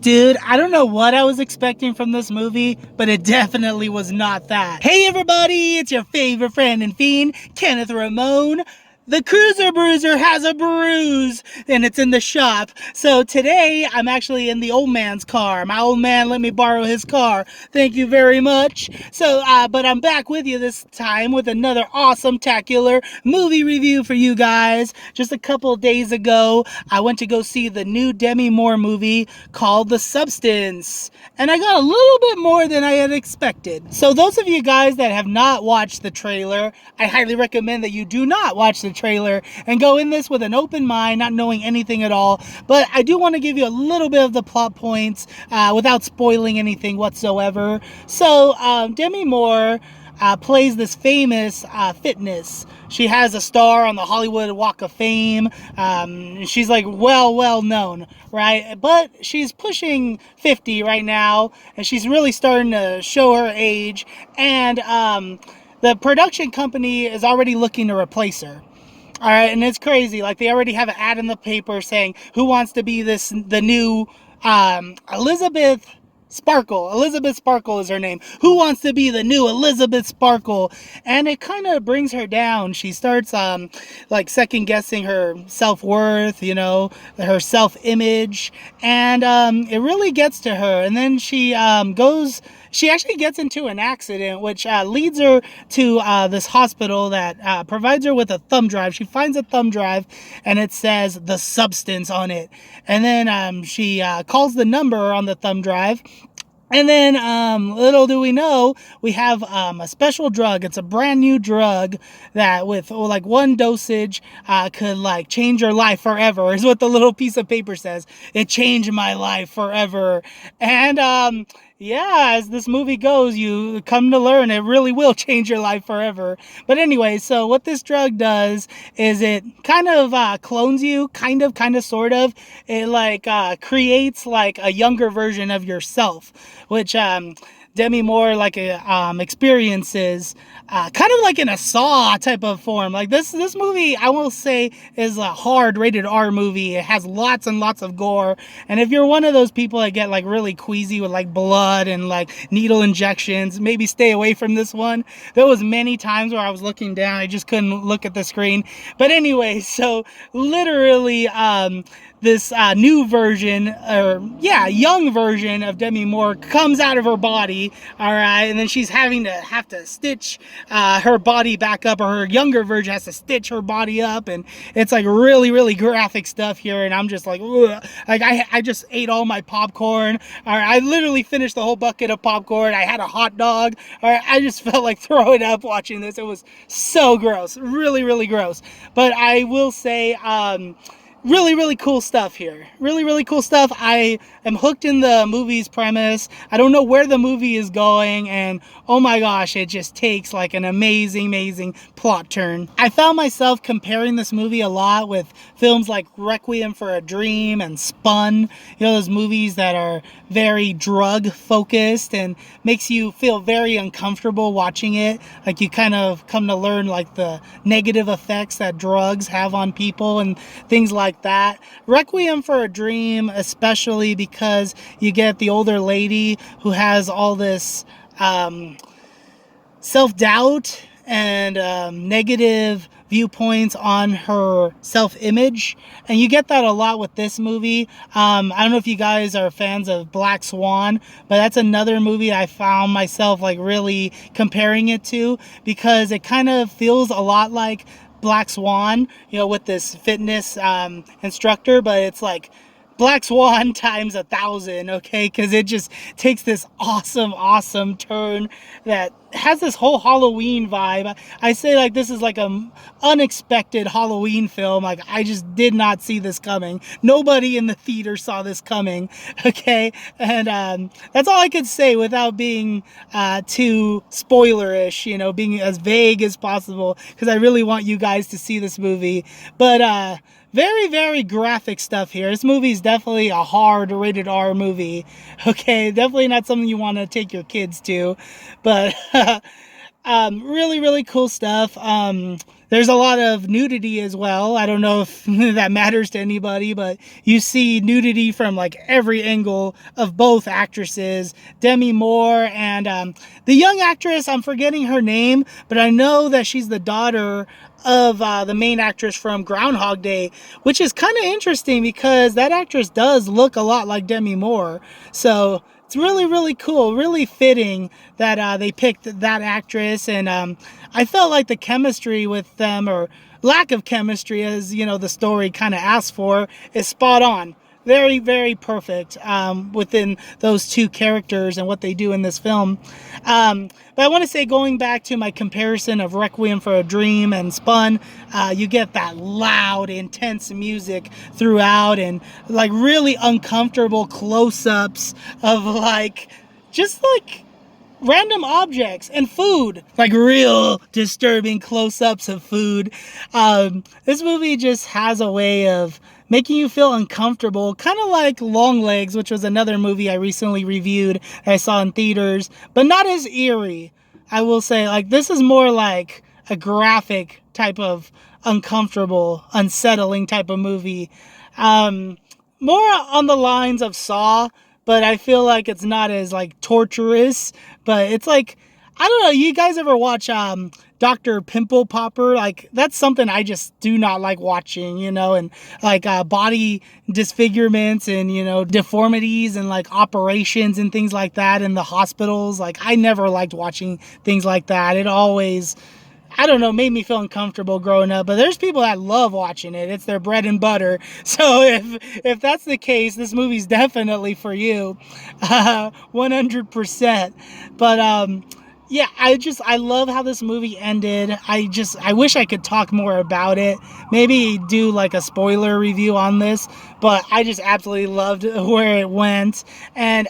Dude, I don't know what I was expecting from this movie, but it definitely was not that. Hey everybody, it's your favorite friend and fiend, Kenneth Ramone. The Cruiser Bruiser has a bruise, and it's in the shop. So today, I'm actually in the old man's car. My old man let me borrow his car. Thank you very much. So, but I'm back with you this time with another awesome-tacular movie review for you guys. Just a couple days ago, I went to go see the new Demi Moore movie called The Substance, and I got a little bit more than I had expected. So those of you guys that have not watched the trailer, I highly recommend that you do not watch the trailer and go in this with an open mind, not knowing anything at all. But I do want to give you a little bit of the plot points without spoiling anything whatsoever. So Demi Moore plays this famous fitness. She has a star on the Hollywood Walk of Fame. She's like well known, right? But she's pushing 50 right now, and she's really starting to show her age. And the production company is already looking to replace her. All right, and it's crazy. Like, they already have an ad in the paper saying who wants to be the new Elizabeth Sparkle. Elizabeth Sparkle is her name. Who wants to be the new Elizabeth Sparkle? And it kind of brings her down. She starts like second guessing her self-worth, you know, her self-image, and it really gets to her. And then she she actually gets into an accident, which leads her to this hospital that provides her with a thumb drive. She finds a thumb drive, and it says The Substance on it. And then she calls the number on the thumb drive. And then, little do we know, we have a special drug. It's a brand new drug that with like one dosage could like change your life forever, is what the little piece of paper says. It changed my life forever. And yeah, as this movie goes, you come to learn it really will change your life forever. But anyway, so what this drug does is it kind of clones you, kind of, sort of. It like creates like a younger version of yourself, which Demi Moore like experiences kind of like in a Saw type of form. Like this movie, I will say, is a hard rated R movie. It has lots and lots of gore, and if you're one of those people that get like really queasy with like blood and like needle injections, maybe stay away from this one. There was many times where I was looking down, I just couldn't look at the screen. But anyway, so literally this new version, or young version of Demi Moore comes out of her body, all right, and then she's have to stitch her body back up, or her younger version has to stitch her body up, and it's like really graphic stuff here, and I'm just like, ugh. Like I just ate all my popcorn, all right, I literally finished the whole bucket of popcorn. I had a hot dog, all right, I just felt like throwing up watching this. It was so gross, really gross. But I will say, really cool stuff here. Really cool stuff. I am hooked in the movie's premise. I don't know where the movie is going, and oh my gosh, it just takes like an amazing plot turn. I found myself comparing this movie a lot with films like Requiem for a Dream and Spun. You know, those movies that are very drug focused and makes you feel very uncomfortable watching it. Like you kind of come to learn like the negative effects that drugs have on people and things like that. Requiem for a Dream, especially because you get the older lady who has all this self-doubt and negative viewpoints on her self-image, and you get that a lot with this movie. I don't know if you guys are fans of Black Swan, but that's another movie I found myself like really comparing it to, because it kind of feels a lot like Black Swan, you know, with this fitness instructor, but it's like Black Swan times 1,000, okay? Because it just takes this awesome turn that has this whole Halloween vibe. I say like this is like a unexpected Halloween film. Like I just did not see this coming. Nobody in the theater saw this coming, okay? And that's all I could say without being too spoilerish, you know, being as vague as possible, because I really want you guys to see this movie. But very graphic stuff here. This movie is definitely a hard rated R movie. Okay, definitely not something you want to take your kids to. But really cool stuff. There's a lot of nudity as well. I don't know if that matters to anybody, but you see nudity from like every angle of both actresses, Demi Moore and the young actress, I'm forgetting her name, but I know that she's the daughter of the main actress from Groundhog Day, which is kind of interesting because that actress does look a lot like Demi Moore. So it's really, really cool, really fitting that they picked that actress. And I felt like the chemistry with them, or lack of chemistry, as you know, the story kind of asks for, is spot on. Very, very perfect within those two characters and what they do in this film. But I want to say, going back to my comparison of Requiem for a Dream and Spun, you get that loud, intense music throughout, and like really uncomfortable close-ups of like, just like random objects and food, like real disturbing close-ups of food. This movie just has a way of making you feel uncomfortable, kind of like Longlegs, which was another movie I recently reviewed that I saw in theaters, but not as eerie. I will say, like, this is more like a graphic type of uncomfortable, unsettling type of movie. More on the lines of Saw, but I feel like it's not as like torturous, but it's like, I don't know, you guys ever watch Dr. Pimple Popper? Like, that's something I just do not like watching, you know, and like body disfigurements and, you know, deformities and like operations and things like that in the hospitals. Like, I never liked watching things like that. It always, I don't know, made me feel uncomfortable growing up, but there's people that love watching it. It's their bread and butter. So if that's the case, this movie's definitely for you, 100%. But yeah, I love how this movie ended. I wish I could talk more about it. Maybe do like a spoiler review on this, but I just absolutely loved where it went. And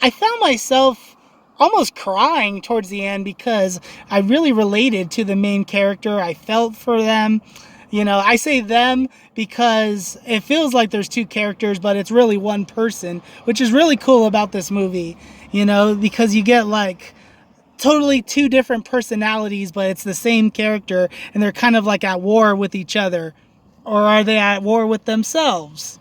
I found myself almost crying towards the end because I really related to the main character. I felt for them. You know, I say them because it feels like there's two characters, but it's really one person, which is really cool about this movie, you know, because you get like totally two different personalities, but it's the same character, and they're kind of like at war with each other. Or are they at war with themselves?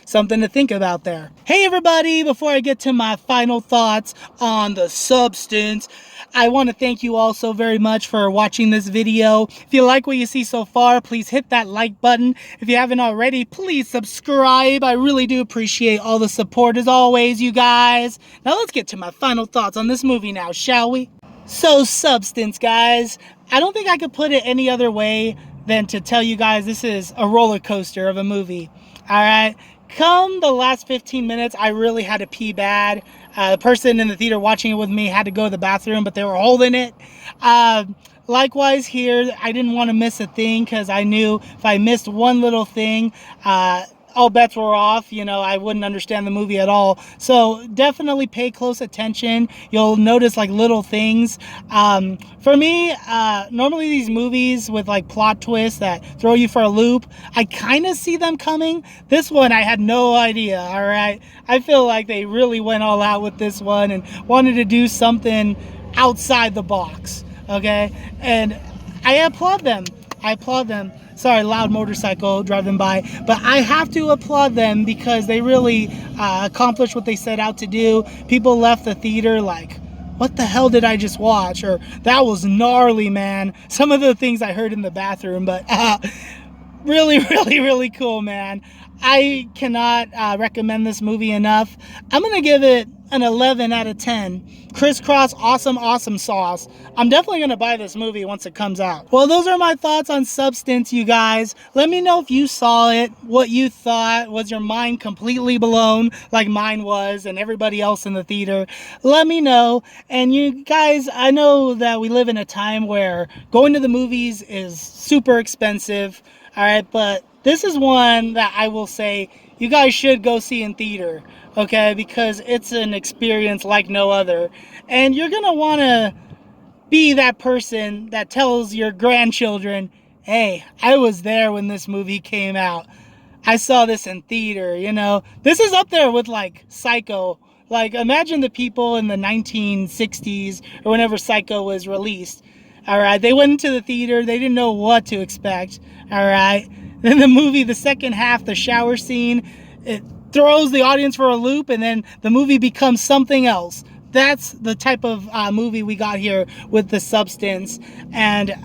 Something to think about there. Hey everybody, before I get to my final thoughts on The Substance, I want to thank you all so very much for watching this video. If you like what you see so far, please hit that like button. If you haven't already, please subscribe. I really do appreciate all the support as always, you guys. Now let's get to my final thoughts on this movie now, shall we? So, Substance, guys. I don't think I could put it any other way than to tell you guys this is a roller coaster of a movie. Alright? Come the last 15 minutes, I really had to pee bad. The person in the theater watching it with me had to go to the bathroom, but they were holding it. Likewise here, I didn't want to miss a thing because I knew if I missed one little thing, all bets were off. You know, I wouldn't understand the movie at all. So definitely pay close attention. You'll notice like little things. For me, normally these movies with like plot twists that throw you for a loop, I kind of see them coming. This one, I had no idea. All right. I feel like they really went all out with this one and wanted to do something outside the box. Okay. And I applaud them. Sorry, loud motorcycle driving by. But I have to applaud them because they really accomplished what they set out to do. People left the theater like, what the hell did I just watch? Or, that was gnarly, man. Some of the things I heard in the bathroom, but really, really, really cool, man. I cannot recommend this movie enough. I'm going to give it an 11 out of 10. Crisscross, awesome sauce. I'm definitely going to buy this movie once it comes out. Well, those are my thoughts on Substance, you guys. Let me know if you saw it, what you thought. Was your mind completely blown like mine was and everybody else in the theater? Let me know. And you guys, I know that we live in a time where going to the movies is super expensive. All right, but this is one that I will say you guys should go see in theater, okay? Because it's an experience like no other. And you're going to want to be that person that tells your grandchildren, hey, I was there when this movie came out. I saw this in theater, you know? This is up there with like Psycho. Like, imagine the people in the 1960s or whenever Psycho was released. All right, they went into the theater. They didn't know what to expect. All right. Then the movie, the second half, the shower scene, it throws the audience for a loop, and then the movie becomes something else. That's the type of movie we got here with The Substance. And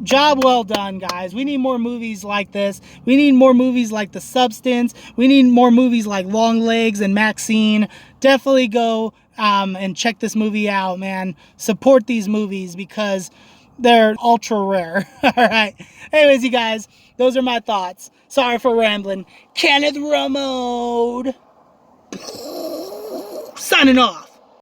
job well done, guys. We need more movies like this. We need more movies like The Substance. We need more movies like Long Legs and Maxine. Definitely go and check this movie out, man. Support these movies because they're ultra rare. All right. Anyways, you guys, those are my thoughts. Sorry for rambling. Kenneth Ramode signing off.